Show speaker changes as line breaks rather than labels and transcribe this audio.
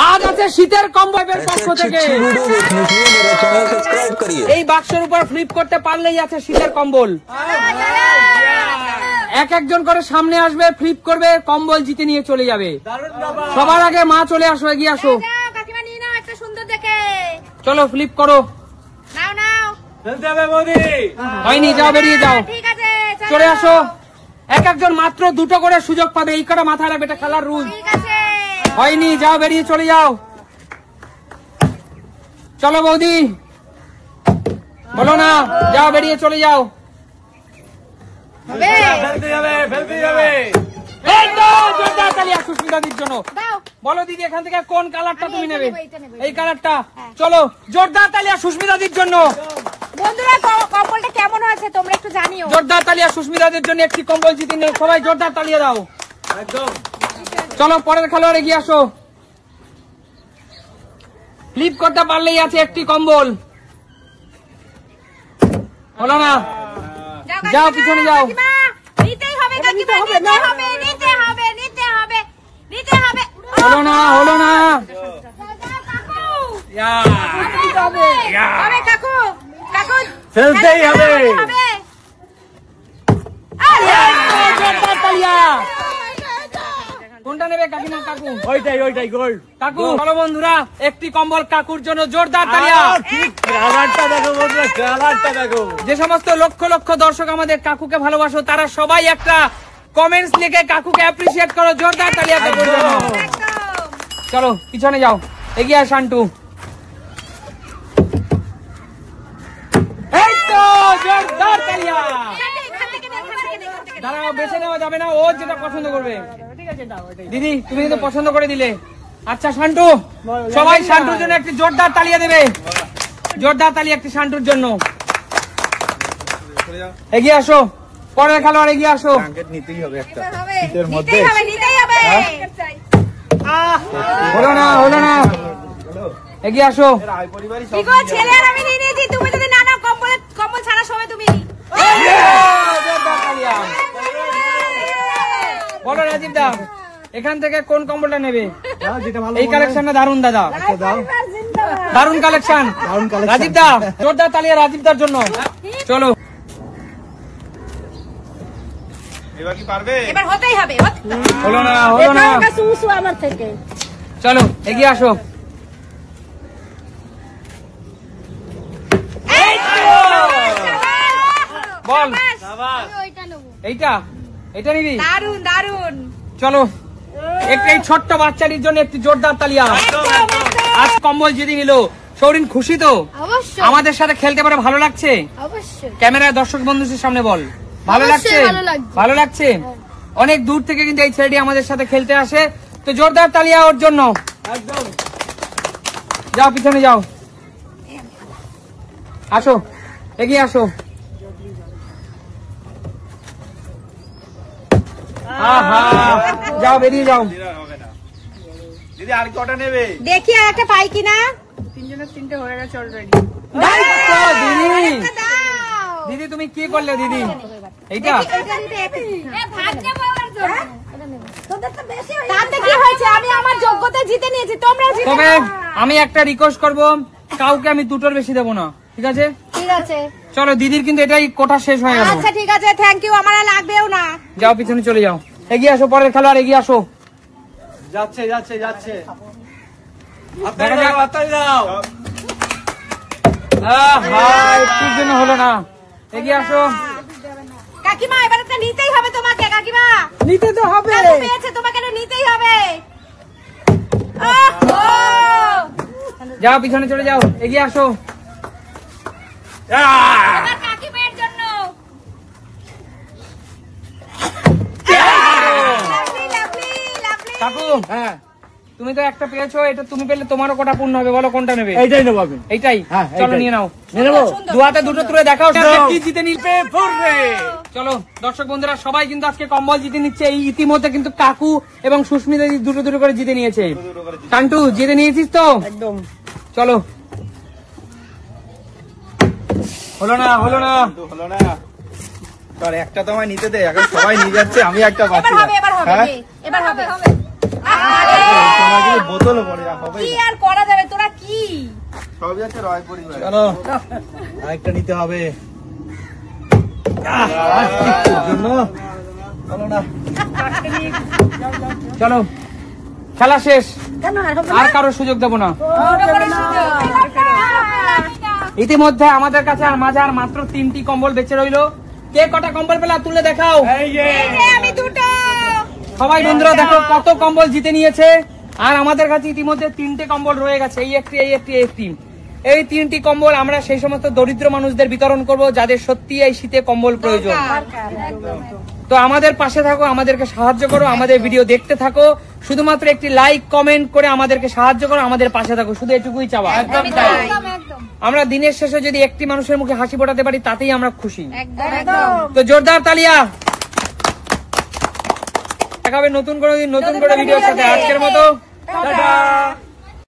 আজ আছে শীতের কম্বলের পক্ষ থেকে এই বাক্সের উপর ফ্লিপ করতে পারলেই আছে শীতের কম্বল। এক একজন করে সামনে আসবে, ফ্লিপ করবে, কম্বল জিতে নিয়ে চলে যাবে। সবার আগে মা চলে আসো, এগিয়ে আসো। চলো ফ্লিপ করো। হয়নি, যাও বেরিয়ে যাও, চলে আসো। এক একজন মাত্র দুটো করে সুযোগ পাবে, এই কটা মাথায় রাখবে, এটা খেলার রুল। হয়নি, যাও বেরিয়ে চলে যাও। চলো বৌদি, বলো না, যাও বেরিয়ে চলে যাও। সুস্মিতাদির জন্য বলো দিদি, এখান থেকে কোন কালারটা তুমি নেবে? এই কালারটা। চলো জোরদার তালিয়া সুস্মিতাদির জন্য।
বন্ধুরা কম্বলটা কেমন হয়েছে তোমরা একটু জানিও।
জোরদার তালিয়া সুস্মিতাদের জন্য একটি কম্বল জিতে নিয়ে সবাই জোরদার তালিয়া দাও। একদম। চলো পরের খেলোয়াড় এগিয়ে আসো। ফ্লিপ করতে পারলেই আছে একটি কম্বল। হলো না, যাও পিছনে যাও।
নিতেই হবে কাকিমা, নিতে হবে, নিতে হবে, নিতে হবে, নিতে হবে।
হলো না, হলো না।
হবে কাকু, কাকু
ফেলতেই হবে। জোরদার তালিয়া। কোনটা নেবে কাকিমা? কাকু ওইটাই, ওইটাই গোল্ড। কাকু চলো বন্ধুরা, একটি কম্বল কাকুর জন্য, জোরদার তালিয়া। কালারটা দেখো বন্ধুরা, কালারটা দেখো। যে সমস্ত লক্ষ লক্ষ দর্শক আমাদের কাকুকে ভালোবাসো, তারা সবাই একটা কমেন্টস লিখে কাকুকে অ্যাপ্রিশিয়েট করো। জোরদার তালিয়া কাকুর জন্য। চলো পিছনে যাও, এগিয়ে আস শান্টু। এই তো জোরদার তালিয়া। দাঁড়াও, বেছে নেওয়া যাবে না, ও যেটা পছন্দ করবে। দিদি তুমি কিন্তু পছন্দ করে দিলে। আচ্ছা শান্টু, সবাই শান্টুর জন্য একটি জোরদার তালিয়া দেবে। জোরদার তালিয়া একটি শান্টুর জন্য। এগিয়ে আসো, পরের খেলোয়াড় এগিয়ে আসো। হলো না, হলো না, এগিয়ে আসো।
ছেলে আর আমি নিয়ে নিয়েছি, তুমি যদি না নাও কম্বল ছাড়া সময় তুমি।
বলো রাজীব দা, এখান থেকে কোন কম্বলটা নেবে? এই কালেকশনটা দারুন দাদা, দারুন কালেকশন। রাজীব দা, জোরদার তালিয়া রাজীব দার জন্য। চলো
এবার কি পারবে?
এবার হতেই হবে।
হলো না, হলো না।
আমার থেকে
চলো এগিয়ে আসো। বল এইটা, এটা নিবি?
দারুন দারুন।
চলো এই ছোট্ট বাচ্চাটির জন্য একটি জোরদার তালিয়া। আজ কম্বল জিতে নিল। সৌরিন খুশি তো?
অবশ্যই।
আমাদের সাথে খেলতে পারে ভালো লাগছে?
অবশ্যই।
ক্যামেরায় দর্শক বন্ধুদের সামনে বল, ভালো লাগছে? ভালো লাগছে। অনেক দূর থেকে কিন্তু এই ছেলেটি আমাদের সাথে খেলতে আসে, তো জোরদার তালিয়া ওর জন্য। একদম। যাও পিছনে যাও, আসো এগিয়ে আসো। যাও বেরিয়ে যাও।
দিদি আর কটা নেবে?
দেখি আর একটা পাই কিনা।
তিনজনের তিনটে হয়ে গেছে অলরেডি। দিদি তুমি কি করলে দিদি? এইটা
আমি আমার যোগ্যতা জিতে নিয়েছি, তোমরা জিতে।
তবে আমি একটা রিকোয়েস্ট করবো, কাউকে আমি দুটোর বেশি দেবো না, ঠিক আছে?
ঠিক আছে।
চলো দিদির কিন্তু এটাই কোটা শেষ হয়ে গেল।
আচ্ছা ঠিক আছে, থ্যাংক ইউ, আমার আর লাগবেও না।
যাও পিছনে চলে যাও, এগিয়ে আসো। পরের খেলোয়াড় এগিয়ে আসো।
যাচ্ছে যাচ্ছে যাচ্ছে।
একটুর জন্য হলো না, এগিয়ে আসো।
কাকিমা এবার একটা নিতেই হবে তোমাকে। কাকিমা
নিতে তো হবে,
পেয়েছে, তোমাকে নিতেই হবে।
যাও পিছনে চলে যাও, এগিয়ে আসো।
এবার কাকিমার জন্য।
কাকু হ্যাঁ, তুমি তো একটা পেয়েছো, এটা তুমি পেলে তোমারও কোটা পূর্ণ হবে। বলো কোনটা নেবে?
এইটাই নেবো আমি।
এইটাই? চলো নিয়ে নাও। দুহাতে দুটো তুলে দেখাও কি জিতে নিতে। চলো দর্শক বন্ধুরা, সবাই কিন্তু আজকে কম্বল জিতে নিচ্ছে। এই ইতিমধ্যে কিন্তু কাকু এবং সুস্মিতা দুটো দুটো করে জিতে নিয়েছে। কান্টু জিতে নিয়েছিস তো? একদম। চলো। হলো না, হলো না,
হলো না। তোর একটা তোমায় নিতে দে, এখন সবাই নিয়ে যাচ্ছে, আমি একটা পাচ্ছি।
এবার হবে, এবার হবে, এবার হবে।
আমার কিন্তু বোতলও পড়ে হবে
কি আর করা যাবে, তোরা কি
সব যাচ্ছে রয় পরিবার।
চলো আরেকটা নিতে হবে জন্য। চলো না
চলো খেলা শেষ, আর কারো সুযোগ দেবো না। ইতিমধ্যে আমাদের কাছে আর মাঝে আর মাত্র 3টি কম্বল বেঁচে রইলো। কে কটা কম্বল পেলা তুলে দেখাও।
এই যে আমি দুটো।
সবাই বন্ধুরা দেখো কত কম্বল জিতে নিয়েছে। আর আমাদের কাছে ইতিমধ্যে 3টে কম্বল রয়ে গেছে, এই একটি, এই একটি, এই একটি। এই 3টি কম্বল আমরা সেই সমস্ত দরিদ্র মানুষদের বিতরণ করব যাদের সত্যি এই শীতে কম্বল প্রয়োজন। তো আমাদের পাশে থাকো, আমাদেরকে সাহায্য করো, আমাদের ভিডিও দেখতে থাকো, শুধুমাত্র একটি লাইক কমেন্ট করে আমাদেরকে সাহায্য করো, আমাদের পাশে থাকো, শুধু এটুকুই চাওয়া।
একদম একদম
আমরা দিনের শেষে যদি একটি মানুষের মুখে হাসি ফোটাতে পারি তাতেই আমরা খুশি।
একদম।
তো জোরদার তালিয়া। দেখা হবে নতুন করে ভিডিওর সাথে। আজকের মতো টাটা।